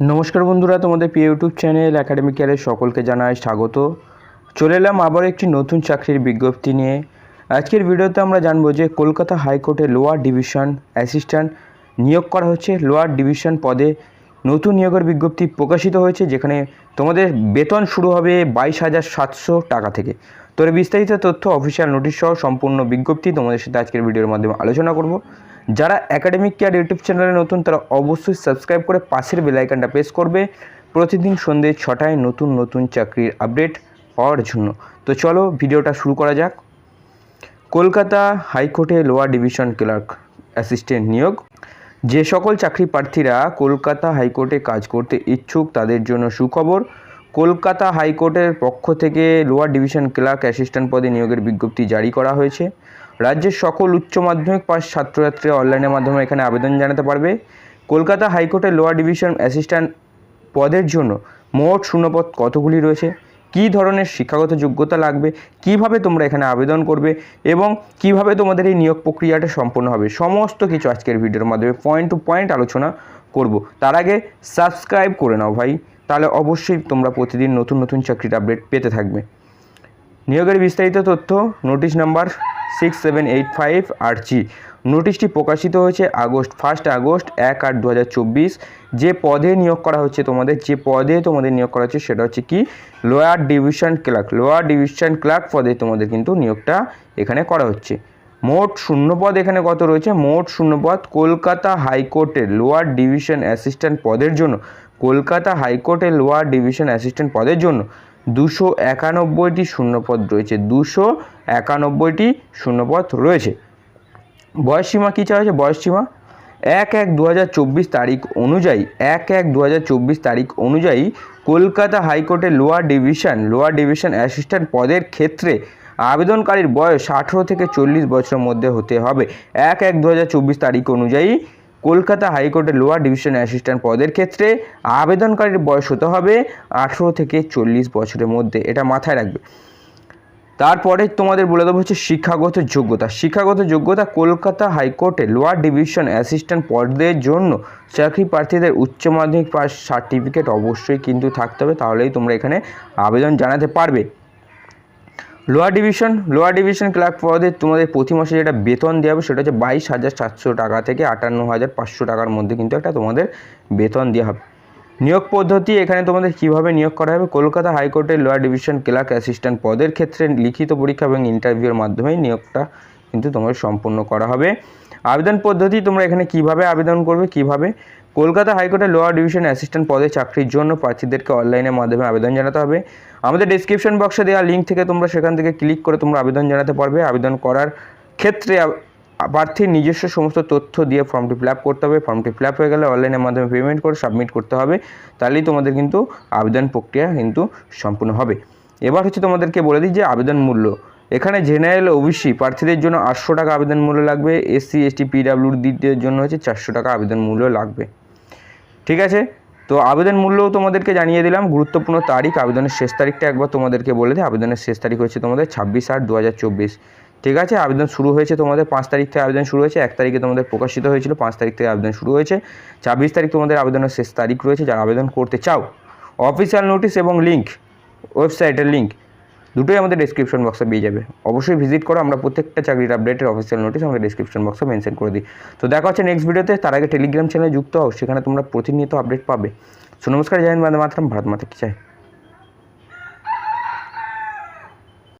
নমস্কার বন্ধুরা, তোমাদের প্রিয় ইউটিউব চ্যানেল একাডেমিক্যালে সকলকে জানাই স্বাগত। চলে এলাম আবার একটি নতুন চাকরির বিজ্ঞপ্তি নিয়ে। আজকের ভিডিওতে আমরা জানবো যে কলকাতা হাইকোর্টে লোয়ার ডিভিশন অ্যাসিস্ট্যান্ট নিয়োগ করা হচ্ছে। লোয়ার ডিভিশন পদে নতুন নিয়োগের বিজ্ঞপ্তি প্রকাশিত হয়েছে, যেখানে তোমাদের বেতন শুরু হবে 22,700 টাকা থেকে। তো এর বিস্তারিত তথ্য, অফিসিয়াল নোটিশ সহ সম্পূর্ণ বিজ্ঞপ্তি তোমাদের সাথে আজকের ভিডিওর মাধ্যমে আলোচনা করব। যারা একাডেমিক কেয়ার ইউটিউব চ্যানেলে নতুন, তারা অবশ্যই সাবস্ক্রাইব করে পাশের বেল আইকনটা প্রেস করবে প্রতিদিন সন্ধ্যে 6টায় নতুন নতুন চাকরির আপডেট পাওয়ার জন্য। তো চলো ভিডিওটা শুরু করা যাক। কলকাতা হাইকোর্টে লোয়ার ডিভিশন ক্লার্ক অ্যাসিস্ট্যান্ট নিয়োগ। যে সকল চাকরি প্রার্থীরা কলকাতা হাইকোর্টে কাজ করতে ইচ্ছুক তাদের জন্য সুখবর। কলকাতা হাইকোর্টের পক্ষ থেকে লোয়ার ডিভিশন ক্লার্ক অ্যাসিস্ট্যান্ট পদে নিয়োগের বিজ্ঞপ্তি জারি করা হয়েছে। রাজ্যের সকল উচ্চ মাধ্যমিক পাস ছাত্রছাত্রীরা অনলাইনের মাধ্যমে এখানে আবেদন জানাতে পারবে। কলকাতা হাইকোর্টের লোয়ার ডিভিশন অ্যাসিস্ট্যান্ট পদের জন্য মোট শূন্যপদ কতগুলি রয়েছে, কী ধরনের শিক্ষাগত যোগ্যতা লাগবে, কিভাবে তোমরা এখানে আবেদন করবে এবং কিভাবে তোমাদের এই নিয়োগ প্রক্রিয়াটা সম্পন্ন হবে, সমস্ত কিছু আজকের ভিডিওর মাধ্যমে পয়েন্ট টু পয়েন্ট আলোচনা করব। তার আগে সাবস্ক্রাইব করে নাও ভাই, তাহলে অবশ্যই তোমরা প্রতিদিন নতুন নতুন চাকরির আপডেট পেতে থাকবে। নিয়োগের বিস্তারিত তথ্য, নোটিশ নাম্বার 6785 RG। নোটিশটি প্রকাশিত হয়েছে 1 আগস্ট 2024। যে পদে নিয়োগ করা হচ্ছে তোমাদের নিয়োগ করা হচ্ছে সেটা হচ্ছে কি, lower division clerk. Lower division clerk পদে তোমাদের কিন্তু নিয়োগটা এখানে করা হচ্ছে। মোট শূন্যপদ এখানে কত রয়েছে? মোট শূন্যপদ কলকাতা হাইকোর্টের লোয়ার ডিভিশন অ্যাসিস্ট্যান্ট পদের জন্য, কলকাতা হাইকোর্টের লোয়ার ডিভিশন অ্যাসিস্ট্যান্ট পদের জন্য 291টি শূন্যপদ রয়েছে। 291টি শূন্যপদ রয়েছে। বয়সসীমা কী চাওয়া হয়েছে? বয়সসীমা 1/1/2024 তারিখ অনুযায়ী 1/1/2024 তারিখ অনুযায়ী কলকাতা হাইকোর্টের লোয়ার ডিভিশন অ্যাসিস্ট্যান্ট পদের ক্ষেত্রে আবেদনকারীর বয়স 18 থেকে 40 বছরের মধ্যে হতে হবে। 1/1/2024 তারিখ অনুযায়ী কলকাতা হাইকোর্টের লোয়ার ডিভিশন অ্যাসিস্ট্যান্ট পদের ক্ষেত্রে আবেদনকারীর বয়স হতে হবে 18 থেকে 40 বছরের মধ্যে, এটা মাথায় রাখবে। তারপরে তোমাদের বলে দেবো হচ্ছে শিক্ষাগত যোগ্যতা। কলকাতা হাইকোর্টে লোয়ার ডিভিশন অ্যাসিস্ট্যান্ট পদের জন্য চাকরি প্রার্থীদের উচ্চ মাধ্যমিক পাস সার্টিফিকেট অবশ্যই কিন্তু থাকতে হবে, তাহলেই তোমরা এখানে আবেদন জানাতে পারবে। লোয়ার ডিভিশন ক্লার্ক পদে তোমাদের প্রতি মাসে যেটা বেতন দেওয়া হবে সেটা হচ্ছে 22,700 টাকা থেকে 58,500 টাকার মধ্যে কিন্তু একটা তোমাদের বেতন দেওয়া হবে। নিয়োগ পদ্ধতি, এখানে তোমাদের কিভাবে নিয়োগ করা হবে, কলকাতা হাইকোর্টের লোয়ার ডিভিশন ক্লার্ক অ্যাসিস্ট্যান্ট পদের ক্ষেত্রে লিখিত পরীক্ষা এবং ইন্টারভিউর মাধ্যমে নিয়োগটা কিন্তু তোমাদের সম্পূর্ণ করা হবে। আবেদন পদ্ধতি, তোমরা এখানে কিভাবে আবেদন করবে, কলকাতা হাইকোর্টের লোয়ার ডিভিশন অ্যাসিস্ট্যান্ট পদে চাকরির জন্য প্রার্থীদেরকে অনলাইনের মাধ্যমে আবেদন জানাতে হবে। আমাদের ডেসক্রিপশন বক্সে দেওয়া লিঙ্ক থেকে তোমরা সেখান থেকে ক্লিক করে তোমরা আবেদন জানাতে পারবে। আবেদন করার ক্ষেত্রে প্রার্থীর নিজস্ব সমস্ত তথ্য দিয়ে ফর্মটি ফিল আপ করতে হবে। ফর্মটি ফিল আপ হয়ে গেলে অনলাইনের মাধ্যমে পেমেন্ট করে সাবমিট করতে হবে, তাহলেই তোমাদের কিন্তু আবেদন প্রক্রিয়া কিন্তু সম্পূর্ণ হবে। এবার হচ্ছে তোমাদেরকে বলে দিই যে আবেদন মূল্য, এখানে জেনারেল ওবিসি প্রার্থীদের জন্য 800 টাকা আবেদন মূল্য লাগবে। SC ST PWDদের জন্য হচ্ছে 400 টাকা আবেদন মূল্য লাগবে। ঠিক আছে, তো আবেদন মূল্যও তোমাদেরকে জানিয়ে দিলাম। গুরুত্বপূর্ণ তারিখ, আবেদনের শেষ তারিখটা একবার তোমাদেরকে বলে দিই। আবেদনের শেষ তারিখ হচ্ছে তোমাদের 26/8/2024। ঠিক আছে, আবেদন শুরু হয়েছে তোমাদের 5 তারিখ থেকে আবেদন শুরু হয়েছে। 1 তারিখে তোমাদের প্রকাশিত হয়েছিল, 5 তারিখ থেকে আবেদন শুরু হয়েছে। 26 তারিখ তোমাদের আবেদনের শেষ তারিখ রয়েছে। যারা আবেদন করতে চাও, অফিসিয়াল নোটিশ এবং লিঙ্ক, ওয়েবসাইটের লিঙ্ক দুটোই আমাদের ডেসক্রিপশন বক্সে পেয়ে যাবে। অবশ্যই ভিজিট করো, আমরা প্রত্যেকটা চাকরির আপডেটের অফিসিয়াল নোটিশ আমাদের ডেসক্রিপশন বক্সে মেনশন করে দিই। তো দেখা হচ্ছে নেক্সট ভিডিওতে। তার আগে টেলিগ্রাম চ্যানেলে যুক্ত হও, সেখানে তোমরা প্রতিনিয়ত আপডেট পাবে। সো নমস্কার, জয় হিন্দ, বন্দে মাতরম, ভারত মাতা কি জয়।